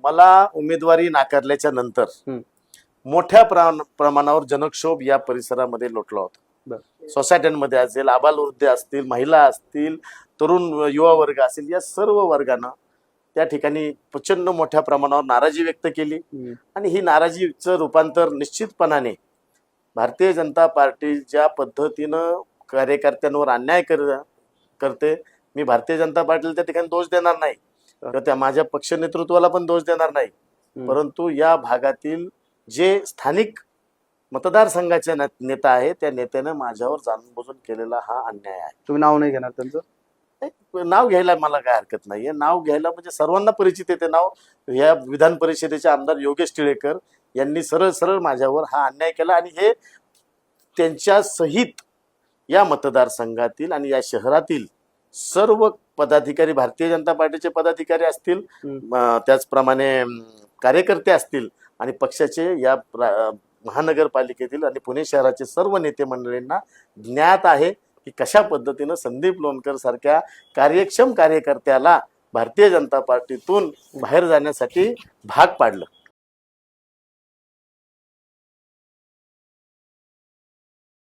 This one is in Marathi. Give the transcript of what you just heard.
मला उमेदवारी नाकारल्याच्या नंतर मोठ्या प्रमाणावर जनक्षोभ या परिसरामध्ये लोटला होता. सोसायट्यांमध्ये असेल, आबालवृद्ध असतील, महिला असतील, तरुण युवा वर्ग असेल, या सर्व वर्गानं त्या ठिकाणी प्रचंड मोठ्या प्रमाणावर नाराजी व्यक्त केली. आणि ही नाराजीचं रूपांतर निश्चितपणाने भारतीय जनता पार्टी ज्या पद्धतीनं कार्यकर्त्यांवर अन्याय करते, मी भारतीय जनता पार्टीला त्या ठिकाणी दोष देणार नाही, त्या माझ्या पक्ष नेतृत्वाला पण दोष देणार नाही, परंतु या भागातील जे स्थानिक मतदारसंघाचे नेता आहे त्या नेत्याने माझ्यावर जाणून बुजून केलेला हा अन्याय आहे. तुम्ही नाव नाही घेणार त्यांचं? नाव घ्यायला मला काय हरकत नाहीये. नाव घ्यायला म्हणजे सर्वांना परिचित आहे ते नाव. या विधान परिषदेचे आमदार योगेश टिळेकर यांनी सरळ सरळ माझ्यावर हा अन्याय केला आणि हे त्यांच्या सहित या मतदारसंघातील आणि या शहरातील सर्व पदाधिकारी, भारतीय जनता पार्टीचे पदाधिकारी असतील, त्याचप्रमाणे कार्यकर्ते असतील आणि पक्षाचे या महानगरपालिकेतील आणि पुणे शहराचे सर्व नेते मंडळींना ज्ञात आहे की कशा पद्धतीनं संदीप लोणकर सारख्या कार्यक्षम कार्यकर्त्याला भारतीय जनता पार्टीतून बाहेर जाण्यासाठी भाग पाडलं.